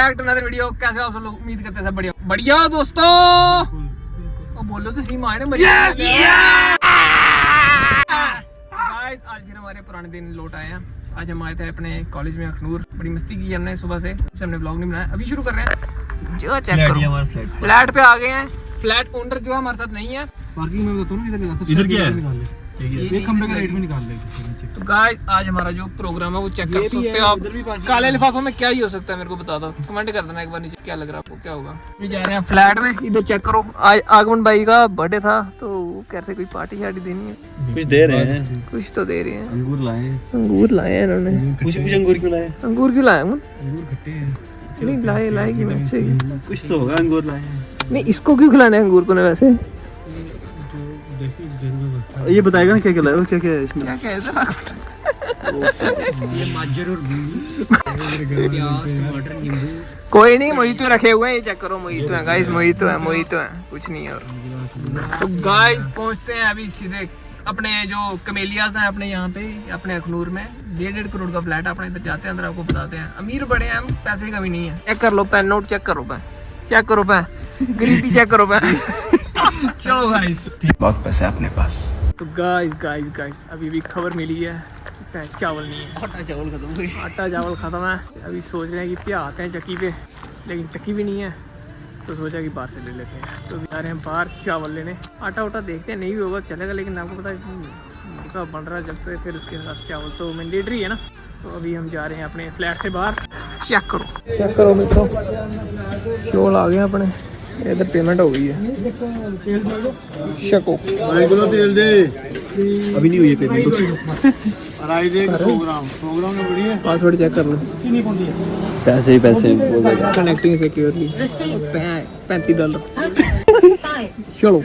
Back to another video. कैसे आप सब लोग? उम्मीद करते हैं सब बढ़िया बढ़िया दोस्तों। वो बोलो तो सही मायने में। गाइस आज फिर हमारे पुराने दिन लौट आए हैं। आज हम आए थे अपने कॉलेज में अखनूर। बड़ी मस्ती की हमने सुबह से हमने ब्लॉग नहीं बनाया। अभी शुरू कर रहे हैं। जो चेक करो फ्लैट पे आ गए हैं। फ्लैट ओनर जो हमारे साथ नहीं है। पार्किंग में बताओ ना इधर क्या है? एक खंबे का रेट में निकाल ले। तो गाइस आज हमारा जो प्रोग्राम है वो चेक कर सकते हो आप। काले लिफाफे में क्या ही हो सकता है मेरे को बता दो, कमेंट कर देना एक बार नीचे क्या लग रहा है आपको, क्या होगा। ये जा रहे हैं फ्लैट में। इधर चेक करो, आज आगमन भाई का बर्थडे था तो वो कहते कोई पार्टी शार्टी देनी है। कुछ दे रहे हैं, कुछ तो दे रहे हैं। अंगूर लाए हैं इन्होंने। कुछ अंगूर क्यों लाए? अंगूर क्यों लाए? अंगूर खट्टे हैं। नहीं लाए कि मैं से कुछ तो होगा अंगूर लाए। नहीं इसको क्यों खिलाने अंगूर तूने वैसे? ये बताएगा ना क्या क्या लाया, क्या क्या है इसमें? क्या ये मटर और भिंडी, प्याज, टमाटर, नींबू। कोई नहीं, मोहितो रखे हुए हैं। ये चेक करो, मोहितो है गाइस, मोहितो है, कुछ नहीं है। और तो गाइस पहुंचते हैं अभी सीधे अपने जो कमेलियाज हैं अपने यहाँ पे अपने अखनूर में। 1.5 करोड़ का फ्लैट है अपने। इधर जाते हैं, अंदर आपको बताते हैं। अमीर बड़े हैं हम, पैसे का भी नहीं है। चेक कर लो पैन नोट, चेक करो पैन गरीबी चेक करो पैन। चलो गाइस, बहुत पैसे अपने पास। तो गाइस अभी भी खबर मिली है कि चावल नहीं है। आटा चावल खत्म है। अभी सोच रहे हैं कि क्या आते हैं चक्की पे, लेकिन चक्की भी नहीं है तो सोचा कि बाहर से ले लेते हैं। तो अभी जा रहे हैं बाहर चावल लेने। आटा उटा देखते हैं, नहीं भी होगा चलेगा, लेकिन आपको पता है मुर्गा बन रहा जब तो फिर उसके साथ चावल तो मैंडेटरी है ना। तो अभी हम जा रहे हैं अपने फ्लैट से बाहर। चेक करो मित्रों, शोल आ गए अपने। इधर पेमेंट हो गई है। शको तेल दे, अभी नहीं हुई है पेमेंट। प्रोग्राम में बढ़िया। पासवर्ड चेक कर लो। पैसे ही पैसे। Connecting securely $35। चलो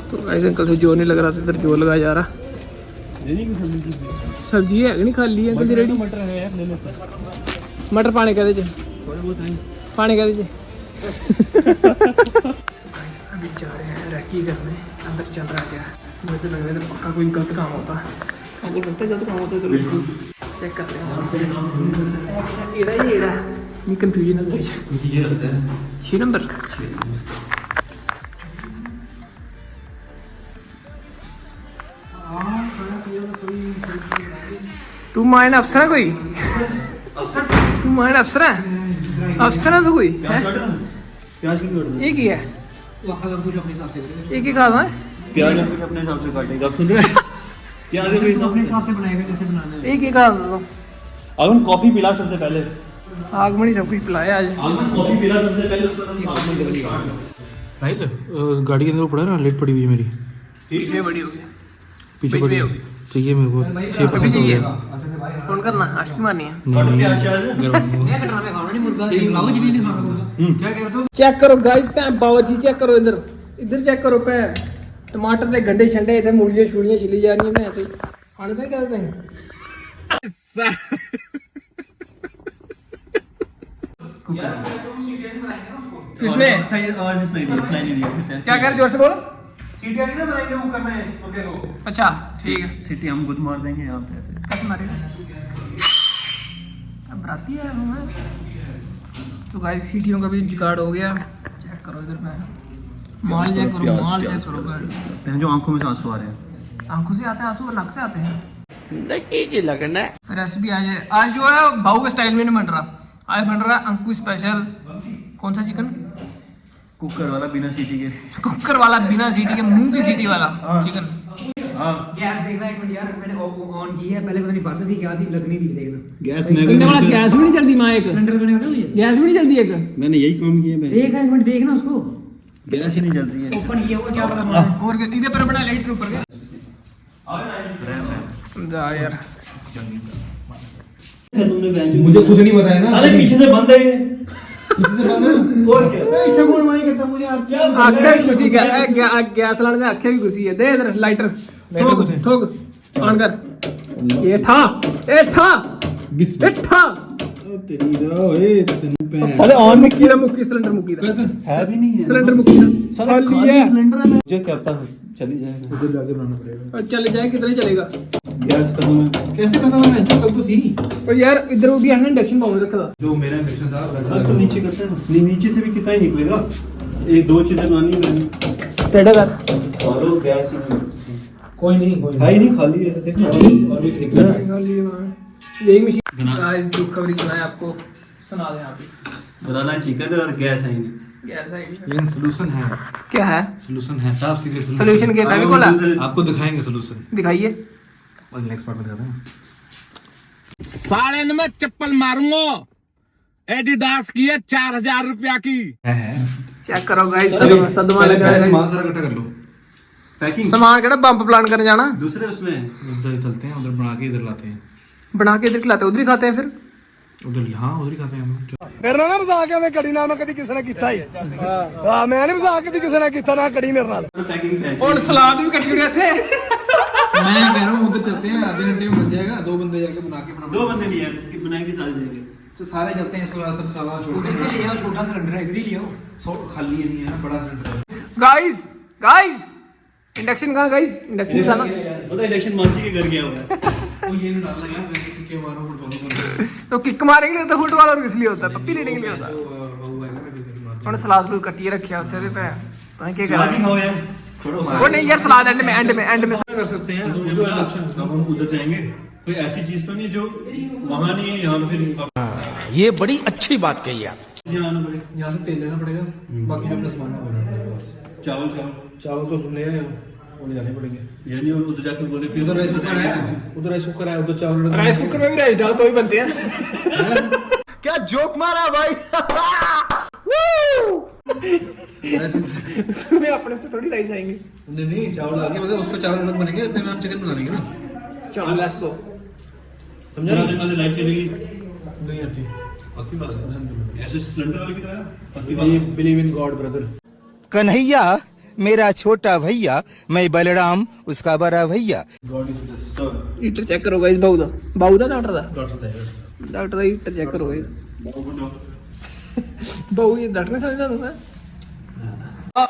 तो ऐसे अंकल से जोर नहीं लग रहा था, इधर जोर लगाया जा रहा। सब्जी है नहीं, खाली है अंकल जी रेडी। मटर पाने कहते पानी कहते चे। अभी जा रहे हैं रैकी करने। अंदर चल रहा है क्या? मुझे तो लग रहा है पक्का कोई गलत काम होता है। आपको लगता है गलत काम होता है तो चेक कर रहे हैं। एड़ा नहीं, कंफ्यूजन है। ये लगता है 6 नंबर। तू माइन अफसर है कोई? तू माइन अफसर है? अफसर है तो कोई है? प्याज क्यों काट एक ही है, अपने हिसाब से एक ही खाता है। प्याज आप कुछ अपने हिसाब से काटेगा। आप सुन रहे हैं? प्याज अपने हिसाब से बनाएगा जैसे बनाना है। एक ही खाता तो अगर कॉफी पिला सबसे पहले। आगमनी सब कुछ पिलाया आज। अगर कॉफी पिला सबसे पहले उसका नाम राइट। गाड़ी के अंदर पड़ा है ना, लेट पड़ी हुई है मेरी। पीछे बड़ी होगी, पीछे पड़ी होगी। चाहिए मेरे को। 6% हो गया। फोन करना, आशिक मारनी है। चेक करो गाइस, बाबा जी चेक करो इधर चेक करो पे। टमाटर दे गंडे छंडे इधर मूलियां छुड़ियां छिली जा रही है। मैं तो खाने पे क्या देते हैं? किसमें सही आवाज सुनाई नहीं दिया। क्या कर, जोर से बोलो। सीटी नहीं ना बनाएंगे कुकर में मुर्गे को। अच्छा ठीक है। सीटी हम खुद मार देंगे यहाँ पे ऐसे। कैसे मारेगा? अब बराती है हमें। तो गाइस सीटियों का भी जुगाड़ हो गया। चेक करो इधर पे माल चेक करो पहले जो आंखों में से आंसू आ रहे हैं। आंखों से आते हैं आंसू और नाक से आते हैं। नहीं लगना रेसिपी आज जो है भाऊ के स्टाइल में नहीं बन रहा। आज बन रहा है अंकु स्पेशल। कौन सा चिकन? कुकर वाला बिना सीटी के। कुकर वाला बिना सीटी के, मुंह की सीटी वाला चिकन। यार देखना एक मिनट यार, मैंने ऑन की है पहले, पता नहीं बात थी क्या थी, लगनी थी। देखना गैस में गैस भी नहीं चलती माँ, एक सिलेंडर करने आता है मुझे। गैस भी नहीं चलती एक। मैंने यही काम किया है। एक मिनट देखना उसको, गैस ही नहीं चल रही है। ओपन किया होगा क्या पता। और इधर पर बना लाइट ऊपर के जा यार। मुझे खुद नहीं बताया ना। साले पीछे से बंद है। और क्या शगुन माई करता मुझे। आप क्या आंखें भी खुशी गैस लाने में आंखें भी खुशी है। दे इधर लाइटर ठोक ऑन कर। ये ठा तेरी दा ओए तेनू भैन अरे ऑन में मुक्की दा मुक्की सिलेंडर मुक्की दा है भी नहीं है सिलेंडर मुक्की दा खाली है सिलेंडर है मुझे क्या पता चली जाएगा उधर जाके बनाना पड़ेगा। और चले जाए किधर चलेगा गैस खत्म है कैसे खत्म है? जो कल तो थी और यार इधर वो भी है ना इंडक्शन बाउंड रखा था जो मेरा इंडक्शन था बस तो नीचे करते हैं ना नहीं नीचे से भी कितना ही निकलेगा एक दो चीजें बनानी है टेढ़ा कर और गैस कोई नहीं है ही नहीं खाली है देखो और भी तरीके हैं। यही मशीन गाइस दुखबरी सुनाए आपको सुना दें आप बनाना चिकन और गैस है ही नहीं गैस है लेकिन सॉल्यूशन है क्या है सॉल्यूशन है टॉप सीक्रेट सॉल्यूशन क्या है बोला आपको दिखाएंगे सॉल्यूशन दिखाइए और नेक्स्ट पार्ट में दिखाते हैं। साले ने मैं चप्पल मारूंगा एडिडास की है 4,000 रुपया की है चेक करो गाइस सदमा लगा है सामान सारा इकट्ठा कर लो। पैकिंग सामान केड़ा बम्प प्लान करने जाना दूसरे उसमें उधर चलते हैं उधर बना के इधर लाते हैं बना के इधर खिलाते उधर ही खाते हैं फिर उधर यहाँ उधर ही खाते हैं हम। मेरे ਨਾਲ ਮਜ਼ਾਕ ਐਵੇਂ ਕੜੀ ਨਾਲ ਮੈਂ ਕਦੀ ਕਿਸੇ ਨੇ ਕੀਤਾ ਹੀ ਹਾਂ ਮੈਂ ਨਹੀਂ ਮਜ਼ਾਕ ਕਦੀ ਕਿਸੇ ਨੇ ਕੀਤਾ ਨਾ ਕੜੀ ਮੇਰੇ ਨਾਲ पैकिंग और सलाद भी कटी हुई थे मैं कह रहा हूँ उधर चलते हैं आधे घंटे में बन जाएगा 2 बंदे जाके बना के दो बंदे नहीं है कि बनाएंगे सारे जाएंगे तो सारे चलते हैं इसको सब सामान उधर से ले आओ छोटा सिलेंडर है इधर ही ले आओ खाली नहीं है ना बड़ा सिलेंडर है। गाइस गाइस इंडक्शन कहाँ गाइस इंडक्शन था ना पता इलेक्शन मासी के घर गया हुआ है वो ये नहीं डालना यार मैं किक मारो फुटबॉल तो किक मारने के लिए होता है फुटबॉल और किस लिए होता है पप्पी लेने के लिए होता है उन्होंने सलाद सलूद कटिए रखा होते थे पे तो क्या सलाद ही करा खाओ यार छोड़ो वो नहीं यार सलाद एंड में कर सकते हैं अब हम उधर जाएंगे कोई ऐसी चीज तो नहीं जो वहाँ नहीं है यहाँ पे फिर ये बड़ी अच्छी बात कही आप यहाँ आना पड़ेगा यहाँ से तेल लेना पड़ेगा बाकी अपना सामान बनाना पड़ेगा बस। चावल चावल तो तुम ले आए हो वो ले जाने पड़ेंगे यानी उधर जाके बोले फिर उधर राइस कुकर है उधर चावल राइस कुकर में भी राइस डाल तो ही बनते हैं क्या जोक मारा भाई उसमें अपने से थोड़ी राइस आएंगे नहीं चावल आगे मतलब उस पर चावल अलग बनेंगे फिर हम चिकन बना लेंगे ना चलो लेट्स गो समझा ना लाइट चलेगी नहीं आती पक्की बात है ऐसे सिलेंडर वाले की तरह पक्की बात believe in God brother Kanhaiya मेरा छोटा भैया मैं बलराम उसका बड़ा भैया God is store heater check करो गाइस बाऊ दा डॉक्टर दा हीटर चेक करो गाइस बाऊ ये डॉक्टर ने समझा दूंगा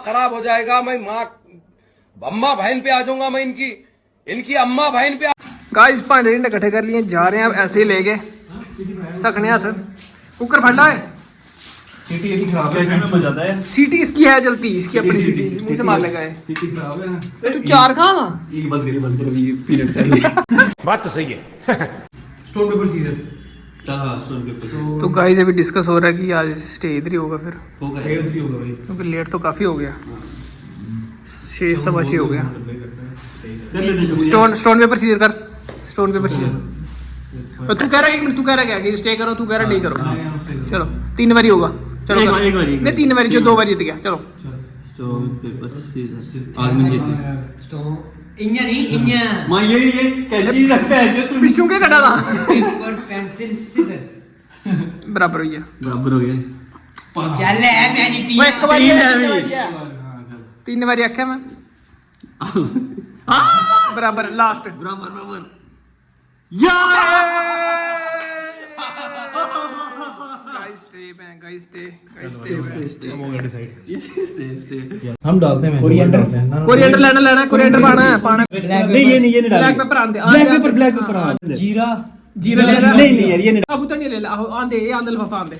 खराब हो जाएगा मैं माँ अम्मा बहन पे आ जाऊंगा मैं इनकी अम्मा बहन पे गाइस भांडे इकट्ठे कर लिए जा रहे हैं अब ऐसे ही ले गए सकने हाथ कुकर फटा है सीटी यदि खराब है में बजाता है सीटी इसकी है जलती इसकी अपनी सीटी मुंह से मार लगा है सीटी खराब है तू चार खा ना ये बंद करिए ये पीने चाहिए बात तो सही है स्टोन पेपर सीजर हां सुन के तो गाइस अभी डिस्कस हो रहा है कि आज स्टे इधर ही होगा फिर होगा एयर 3 होगा भाई क्योंकि लेट तो काफी हो गया 6:15 हो गया कर लेते हैं स्टोन पेपर सीजर कर स्टोन पेपर सीजर और तू कह रहा है 1 मिनट तू कह रहा क्या कि स्टे करो तू कह रहा नहीं करो चलो 3 बारी होगा चलो एक कर। बारी नहीं 3 बारी जो 2 बारी जीत गया चलो स्टोन पेपर सीजर आदमी जीते स्टोन इन्या नहीं इन्या मां ये कैंची रखता है जो तुम पिछू के कटा था पेपर पेंसिल सीजर बराबर हो गया बराबर हो गया चल है मैं जीती वो एक बारी तीन है, है तीन अभी। बारी है। 3 बारी आख्या मैं बराबर लास्ट बराबर गाइस स्टे मैं गाइस स्टे हम डालते हैं कोरिएंडर लेना कोरिएंडर पाना है नहीं ये नहीं डाल ब्लैक पेपर आंदे ब्लैक पेपर जीरा जीरा ले ला नहीं यार ये नहीं अब तो नहीं ले ला आंदे ये आंदे लफाफा आंदे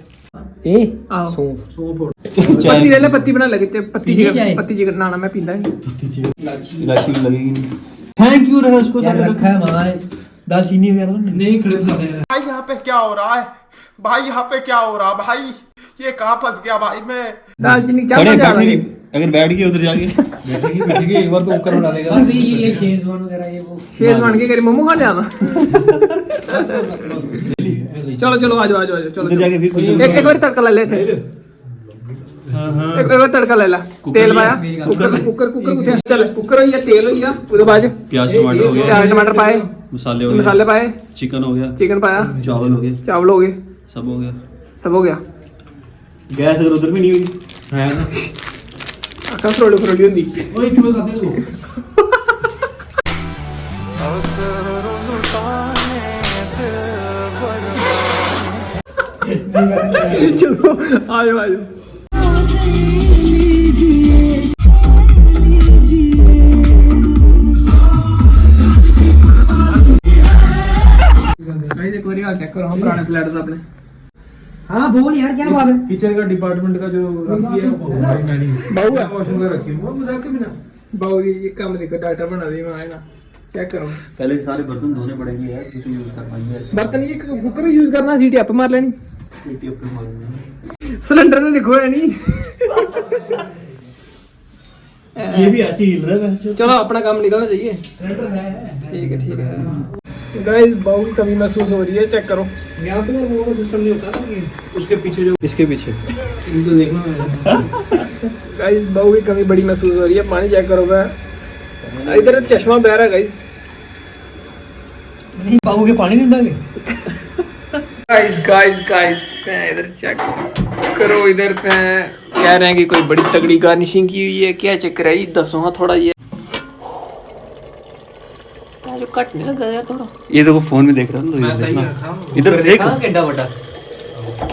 ए आहो सौंफ पत्ती ले ले पत्ती बना लगे ते पत्ती जी ना मैं पींदा नहीं इलायची भी लगेगी थैंक यू रहे उसको यार रखा है मां दालचीनी वगैरह तो नहीं खड़े मसाले हैं भाई यहाँ पे क्या हो रहा है भाई यहाँ पे क्या हो रहा भाई ये कहाँ फंस गया भाई मैं दालचीनी खड़े चावल जा बैठेंगे अगर बैठ गए उधर जाके बैठेगी एक बार तो ऊपर में डालेगा ये शेजवान वगैरह ये वो शेर बन के करी मोमो खा जाना चलो चलो आ जाओ चलो उधर जाके फिर कुछ एक बार तड़का ले ले थे एक बार तड़का ले ला तेल पाया कुकर कुछ चल कुकर हो गया तेल हो गया उसके बाद प्याज टमाटर हो गया प्याज टमाटर पाए मसाले हो मसाले पाए चिकन हो गया चिकन पाया चावल हो गया चावल हो गए सब हो गया सब हो गया गैस अगर उधर भी नहीं हुई है ना आका फ्रोली होंदी ओए चूहे खाते हैं इसको चलो आ जाओ आ जाओ। एक बार हाल चेक करो हम पुराने फ्लैट अपने। हाँ बोल यार क्या बात है। किचन का डिपार्टमेंट का जो रखी है वो भाई मैंने बाबू है वॉशरूम का रखी है वो मजाक के बिना। बाबू ये काम देखो डॉक्टर बना दी मैं ना चेक करो। पहले सारे बर्तन धोने पड़ेंगे यार, किसी यूज कर पाएंगे ऐसे। बर्तन ये कुकर यूज करना, सीटी आप मार लेनी, सीटी पे मारना। सिलेंडर ने लिखो है नहीं। ये भी ऐसे हिल रहा है। चलो अपना काम निकलना चाहिए। सिलेंडर है ठीक है गाइस। बाउल की कमी महसूस हो रही है, चेक करो। यहाँ पे वो सिस्टम नहीं होता ना कि उसके पीछे जो इसके पीछे तो देखना गाइस बाउल की कमी बड़ी महसूस हो रही है। पानी चेक करो मैं इधर चश्मा बह रहा है गाइस। नहीं बाबू के पानी नहीं दोगे। गाइस मैं इधर चेक करो। इधर पे कह रहे हैं कि कोई बड़ी तगड़ी गार्निशिंग की हुई है। क्या चक्कर है ये दसो हाँ थोड़ा। ये जो कट नहीं लगा यार थोड़ा। ये देखो फोन में देख रहा हूं तो इधर देखना, इधर देख किड्डा बटा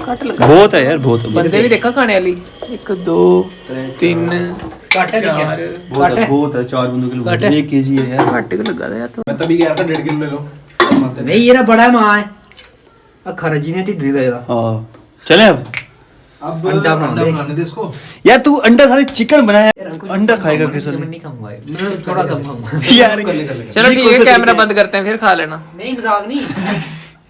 कट लगा बहुत है यार, बहुत बंदे भी देखा खाने वाली 1 2 3 काटा नहीं क्या? 4 बहुत है, बहुत है। 4 बंदों के लिए 1 केजी है यार। कट लगा था यार तो। मैं तभी कह रहा था 1.5 किलो ले लो। नहीं ये ना बड़ा है मां है अखर जी ने टिड्डी देगा। हां चले अब अंडा बनाने दे इसको। यार तू अंडा साले चिकन बनाया, अंडा खाएगा फिर साले। नहीं खाऊंगा मैं थोड़ा कम खाऊंगा यार चलो ठीक है कैमरा बंद करते हैं फिर खा लेना। नहीं मजाक नहीं।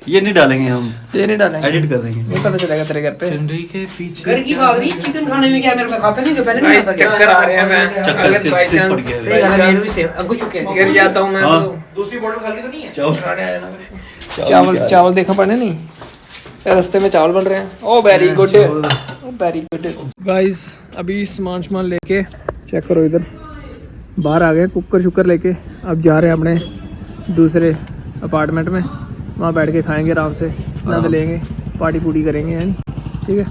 ये नहीं डालेंगे हम, ये नहीं डालेंगे, एडिट कर देंगे। ये पता चलेगा तेरे घर पे। चंद्री के पीछे घर की बात नहीं, चिकन खाने में क्या मेरे को खाता नहीं, जो पहले नहीं खाता क्या? चक्कर आ रहे हैं मैं चक्कर अगर से बाई सिर फट चांस गया। सही गल है, मेरे भी सेम अंकु चुके हैं। गिर जाता हूँ मैं हाँ। तो दूसरी बोतल खाली तो नहीं है। खाने आ जाना। चावल देखा पड़े नहीं रास्ते में चावल बन रहे हैं। Oh very good very good guys. अभी सामान लेके चेक करो इधर बाहर आ गए, कुकर शुकर लेके अब जा रहे हैं अपने दूसरे अपार्टमेंट में। वहाँ बैठ के खाएंगे आराम से, आनंद लेंगे, पार्टी पूटी करेंगे है ठीक है।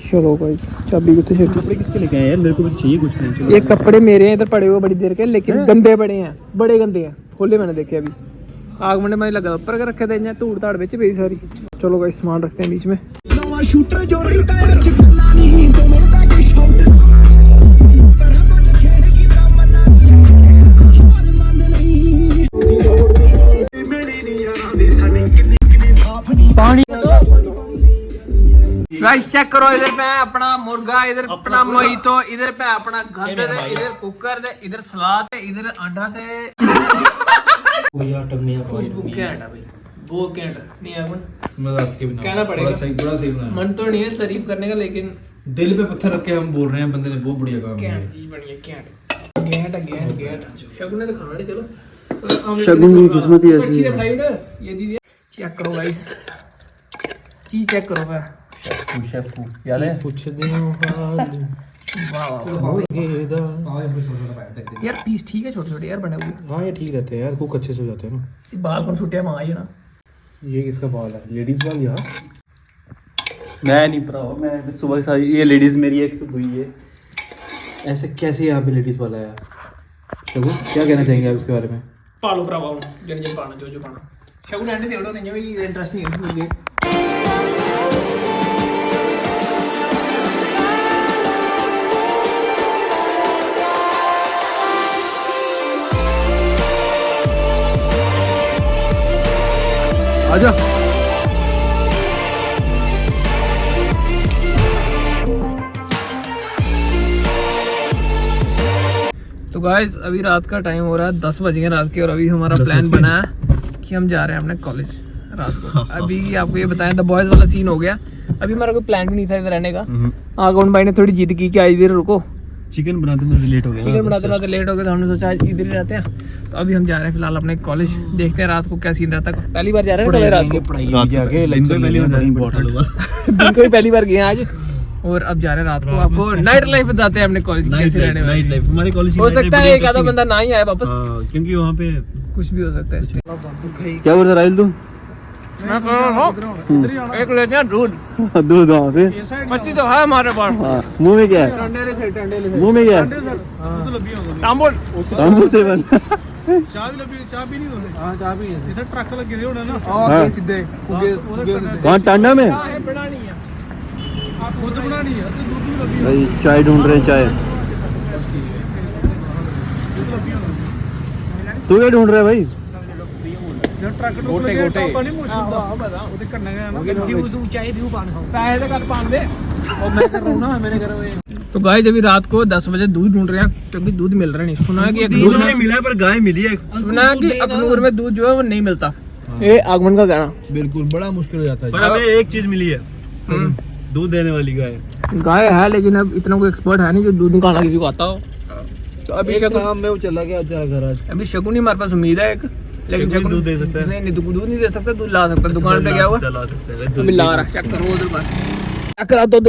चलो गाइस चाबी कितने कपड़े किसके लेके आए यार? मेरे को भी चाहिए कुछ नहीं। ये कपड़े मेरे हैं इधर पड़े हुए बड़ी देर के, लेकिन गंदे पड़े हैं, बड़े गंदे हैं। खोले मैंने देखे अभी आगमने में लगा ऊपर कर रखे थे धूड़ धाड़ बेच पई सारी। चलो गाइस सामान रखते हैं बीच में। गाइस चेक करो इधर पे अपना मुर्गा, इधर अपना मोहितो, इधर पे अपना गंद, इधर कुकर दे, इधर सलाद है, इधर अंडा दे। खुशबू कैंट है भाई, बहुत कैंट नहीं है मन। मजाक के बिना कहना पड़ेगा। बड़ा सही बनाया। मन तो नहीं है तारीफ करने का, लेकिन दिल पे पत्थर रख के हम बोल रहे हैं, बंदे ने बहुत बढ़िया काम किया। कैंट चीज बनी है कैंट। शगुन ने तो खाना नहीं। चलो शगुन की किस्मत ही ऐसी है। ये दीजिए चेक करो गाइस, चीज चेक करो भाई। शेफ याद है यार पीस ठीक है, छोटे छोटे यार बने हुए। हाँ ये ठीक रहते हैं यार, कुक अच्छे से हो जाते हैं ना। ये बाल कौन छुट्टिया मंगाई है ना। ये किसका बाल है? लेडीज बाल यहाँ? मैं नहीं भरावा, मैं सुबह सारी ये लेडीज मेरी एक तो हुई है। ऐसे कैसे यहाँ पे लेडीज बाल आया? चलो क्या कहना चाहेंगे आप इसके बारे में? पालो भरावा जन जन पाना जो पाना शगुन एंड देवड़ो नहीं है, इंटरेस्ट नहीं है मुझे। आजा। तो गाइस अभी रात का टाइम हो रहा है, 10 बज गए रात के, और अभी हमारा प्लान बना है कि हम जा रहे हैं अपने कॉलेज रात को। अभी आपको ये बताया द बॉयज वाला सीन हो गया। अभी हमारा कोई प्लान भी नहीं था इधर रहने का। आगमन भाई ने थोड़ी जिद की कि आज इधर रुको, चिकन बनाते में लेट हो गया। चिकन बनाते लेट हो गया, तो हमने सोचा आज इधर ही रहते हैं। तो अभी हम जा रहे हैं फिलहाल अपने कॉलेज, देखते हैं रात को क्या सीन रहता है। पहली बार जा रहे हैं रात को, रात जाके लेक्चर पहली बार दिन को ही पहली बार गए आज, और अब जा रहे हैं रात को। आपको नाइट लाइफ बताते हैं अपने कॉलेज की कैसे रहने वाली। हमारे कॉलेज हो सकता है एक आधा बंदा ना ही आए वापस, क्योंकि वहाँ पे कुछ भी हो सकता है। क्या बोल रहा राहिल तू? एक लेते हैं दूध, दूध वहाँ पे पत्ती तो है हमारे पास। मुंह में क्या है? मुंह में क्या है? तांबुल तांबुल से बन। सीधे वहाँ टांडा में खुद बनानी है तो दूध भी लगी भाई चाय ढूंढ रहे हैं, चाय। तू क्या ढूंढ रहा है भाई? ट्रक गोटे गोटे पानी मुश्किल दा पता ਉਹਦੇ ਕੰਨੇ ਨਾ ਫਿਊਜ਼ ऊंचाई व्यू पान खाओ पैसे ਦੇ ਘੱਟ ਪਾਣ ਦੇ ਉਹ मैं कर रहा हूं ना मैंने करा हुए। तो गाइस अभी रात को 10 बजे दूध ढूंढ रहे हैं क्योंकि दूध मिल रहा नहीं। सुना है कि दूध नहीं मिला पर गाय मिली है। सुना है कि अखनूर में दूध जो है वो नहीं मिलता। ये आगमन का कहना। बिल्कुल बड़ा मुश्किल हो जाता है। पर हमें एक चीज मिली है, दूध देने वाली गाय। गाय है लेकिन अब इतना कोई एक्सपर्ट है नहीं जो दूध निकालना किसी को आता हो। तो अभी शाम में वो चला गया घर आज। अभी शगुन ही हमारे पास उम्मीद है एक, लेकिन शगुन दूध दे सकता है। नहीं दूध नहीं दे सकता, दूध ला सकता है। दुकान पे गया हुआ अभी ला रहा, चेक करो उधर पर, चेक करो दूध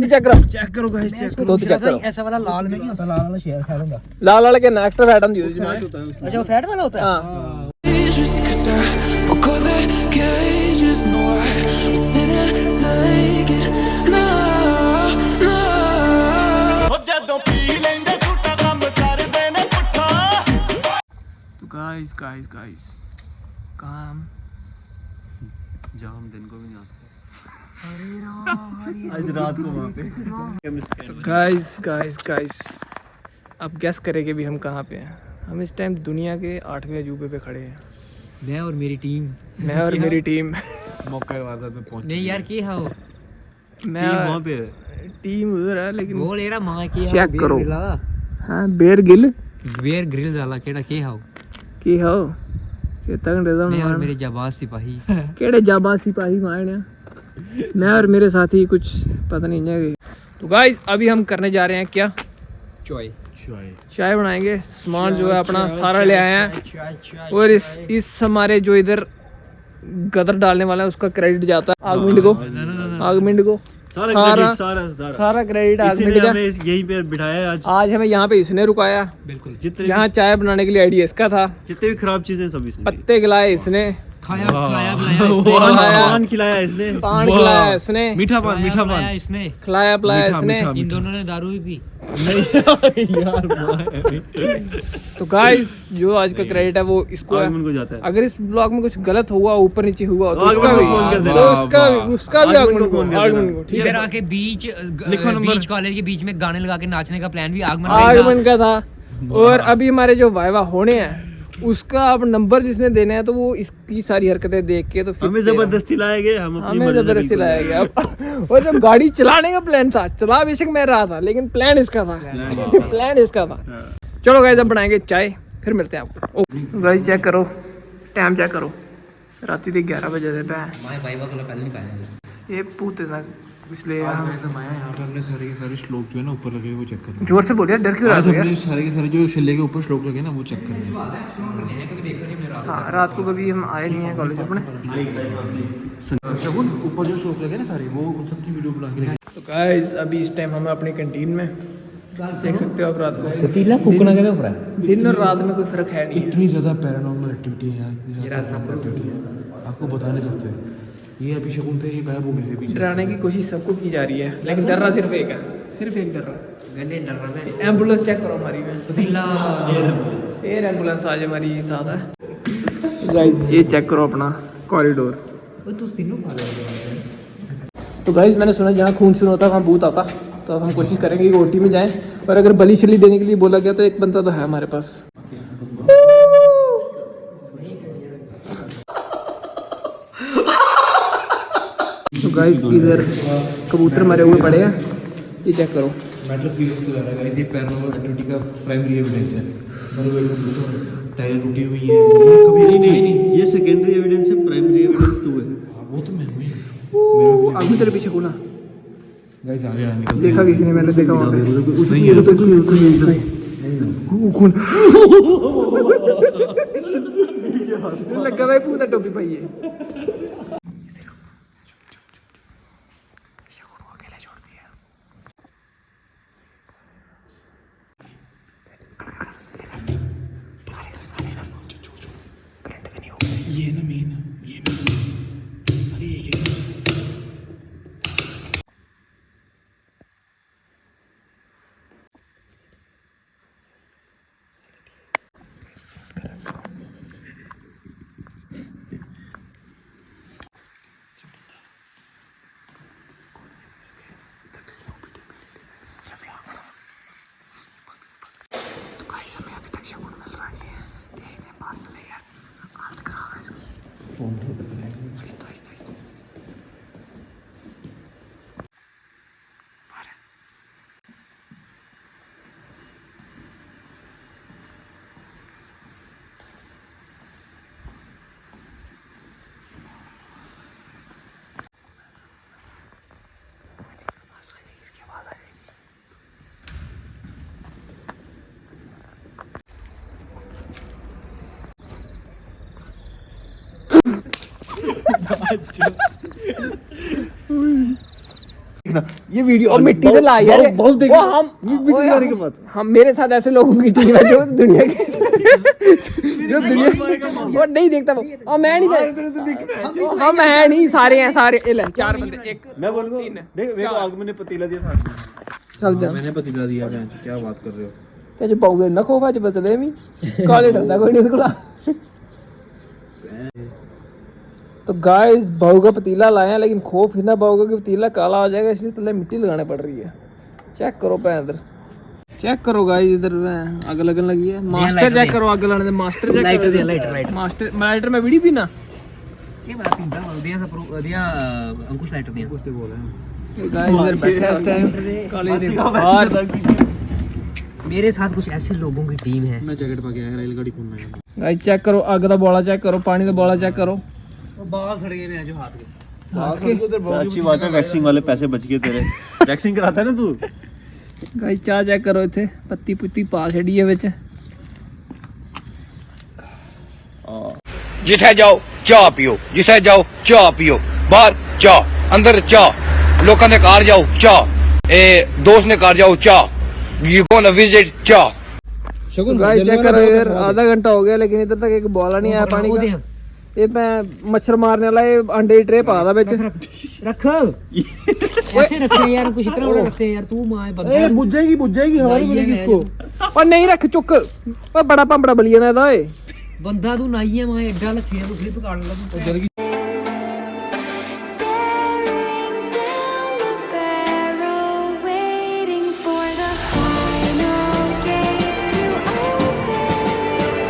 चेक करो, चेक करो गाइस, चेक करो। दूध चेक करो। ऐसा वाला लाल में नहीं होता, लाल वाला शेयर फैट होता। लाल वाले के ना एक्स्ट्रा फैट होती है इसमें। अच्छा वो फैट वाला होता है। हां Just 'cause I broke all the cages, no, I didn't take it, no, no. तो गाइस कहां हम? जाम दिन को भी नहीं आता। आज रात को वहाँ पे। तो गाइस अब गैस करें कि भी हम कहाँ पे हैं। हम इस टाइम दुनिया के 8वें अजूबे पे खड़े हैं। मैं और मेरी टीम मौका वारदात में पहुंच। नहीं यार की हाओ मैं वहाँ पे टीम उधर है लेकिन बोल एरा मां की चेक करो। हाँ बेर गिल वाला केड़ा की हाओ की हो ये तक रेज़ा मैं और मार मेरे जाबाज सिपाही केड़े जाबाज सिपाही मारने। मैं और मेरे साथी कुछ पता नहीं है। तो गाइस अभी हम करने जा रहे हैं क्या? चाय बनाएंगे। सामान जो है अपना सारा ले आए हैं और इस हमारे जो इधर गदर डालने वाला है उसका क्रेडिट जाता है आगमिंड को। सारा क्रेडिट आगमिंड का। यहीं पे बिठाया है आज हमें यहाँ पे इसने रुकाया। बिल्कुल जितने जहाँ चाय बनाने के लिए आइडिया इसका था। जितने भी खराब चीजें सब इसने पत्ते खिलाए इसने, खाया पान खिलाया इसने, पान खिलाया इसने, मीठा पान इसने खिलाया पिलाया इसने। इन दोनों ने दारू भी पी। तो गाइस जो आज का क्रेडिट है वो इसको है। आगमन को जाता है। अगर इस ब्लॉग में कुछ गलत हुआ ऊपर नीचे हुआ तो आगमन उसका को भी फोन कर देना। उसका भी आगमन को फोन कर आगमन देना। को ठीक इधर है। आके लिखो नंबर। बीच कॉलेज के बीच में गाने लगा के नाचने का प्लान भी आगमन का था। और अभी हमारे जो वाइवा होने हैं उसका अब नंबर जिसने देना है तो वो इसकी सारी हरकतें देख के तो हमें जबरदस्ती लाए गए, हमें जबरदस्ती लाया गया। अब और जब गाड़ी चलाने का प्लान था, चला बेशक मैं रहा था लेकिन प्लान इसका था। प्लान इसका था। चलो गाइस अब बनाएंगे चाय, फिर मिलते हैं आपको। गाइस चेक करो, टाइम चेक करो, रात के 11 बजे पे ये पूते था इसलिए यहाँ पे हमने सारे के सारे श्लोक जो है ना ऊपर लगे वो चेक करने। जोर से बोलिए, डर क्यों रहा आज है यार? हमने सारे के सारे जो शिल्ले के ऊपर श्लोक लगे ना वो चेक करने हैं। हाँ रात को कभी हम आए नहीं हैं कॉलेज अपने। शगुन ऊपर जो श्लोक लगे ना सारे वो उन सबकी वीडियो बना के। तो गाइस अभी इस टाइम हम अपनी कैंटीन में देख सकते हो आप रात को पतीला फूकना के ऊपर है। दिन और रात में कोई फर्क है नहीं। इतनी ज़्यादा पैरानॉर्मल एक्टिविटी है यहाँ, इतनी ज़्यादा पैरानॉर्मल एक्टिविटी है आपको बता नहीं सकते। ये अभी शगुन थे, ये गायब हो गए थे पीछे। डराने की कोशिश सबको की जा रही है लेकिन डर रहा सिर्फ एक है, सिर्फ एक डर रहा है। एम्बुलेंस चेक करो हमारी में, एयर एम्बुलेंस आज हमारी साथ है। गाइस ये चेक करो अपना कॉरिडोर। तो गाइस मैंने सुना जहाँ खून सुन होता वहाँ भूत आता। तो अब हम कोशिश करेंगे कि ओटी में जाएं और अगर बलि शली देने के लिए बोला गया तो एक बंदा तो है हमारे पास। तो गाइस इधर कबूतर मरे हुए पड़े हैं, ये चेक करो। मैटर सीरियस हो जा रहा है गाइस, ये पैरानॉर्मल एक्टिविटी का प्राइमरी एविडेंस है। टायर टूटी हुई है, कभी नहीं। ये सेकेंडरी एविडेंस है, प्राइमरी एविडेंस तो है। वो तो मैं हुई अभी तेरे पीछे कौन है? गाइस आगे आने का देखा किसी ने? मैंने देखा वहाँ पे। नहीं है। लगा भाई पूरा टोपी पाई है। ये ना मेन ये अरे ये क्या ये वीडियो और मिट्टी से ला यार बहुत देख वो हम मिट्टी लाने के बाद हम मेरे साथ ऐसे लोगों की टीम है जो दुनिया के जो दुनिया वो नहीं देखता वो और मैं नहीं हम है नहीं सारे हैं सारे ले 4 बंदे एक मैं बोलूंगा देख मेरे को आग मैंने पतीला दिया था चल जा मैंने पतीला दिया मैं क्या बात कर रहे हो ते जो पाउगे न खोफा च बचदे मी काले डरदा कोई नहीं उसको तो गाइस बहू का पतीला लाया लेकिन खौफ इतना बहू का कि पतीला काला हो जाएगा इसलिए तले मिट्टी लगाने पड़ रही है चेक करो पे इधर चेक करो गाइस इधर आग लगने लगी है मास्टर चेक करो आग लगाने दे मास्टर चेक लाइटर दे लाइटर मास्टर लाइटर में वीडियो पीना ये बात पिंदा दिया सब दिया अंकुश लाइटर दिया कुछ बोल रहे हैं गाइस इधर बैठे हैं इस टाइम काले ने बाहर मेरे साथ कुछ ऐसे लोगों की टीम है मैं जैकेट पा के आया रेलगाड़ी घूमना है गाइस चेक करो आग दा बोला चेक करो पानी दा बोला चेक करो बाल सड़ गए मेरे जो हाथ के अच्छी बात है वैक्सिंग वाले पैसे बच गए तेरे वैक्सिंग कराता है ना तू गाइस चाह चेक करो इथे पत्ती पुत्ती पा छड़ी है विच जिथे जाओ चाह पियो जिथे जाओ चाह पियो बाहर चाह अंदर चाह लोगों ने कार जाओ चाह दोस्त ने कार जाओ चाह यू गोना विजिट चाह गाइस चेक करो यार आधा घंटा हो गया लेकिन इधर तक एक बॉला नहीं आया पानी का ये मैं मच्छर मारने वाला ये अंडे की ट्रे पा दा विच रख ऐसे रखते हैं यार कुछ इतना बड़ा रखते हैं यार तू मां बंदा बुझ जाएगी हमारी मिलेगी इसको और नहीं रख चुक और बड़ा पंपड़ा बलिया ना दा ओए बंदा तू नाई है मां एडा लखिया तू फ्लिप काट ला तू Staring down the barrel, waiting for the final gates to open to a new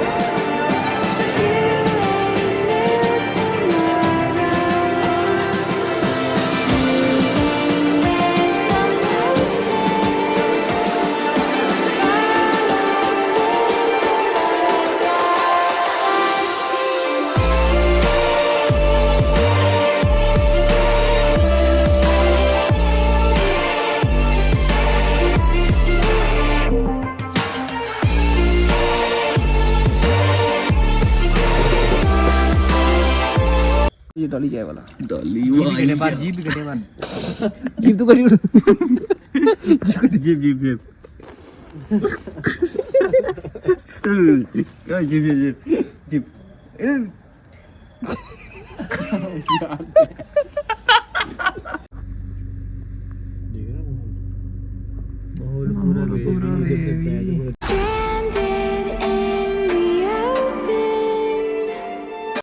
tomorrow. Moving with the motion, following the lights ये डॉली जाए वाला डाली गड्ढे बार जीप भी गड्ढे बार जीप तो करी उड़ जीप जीप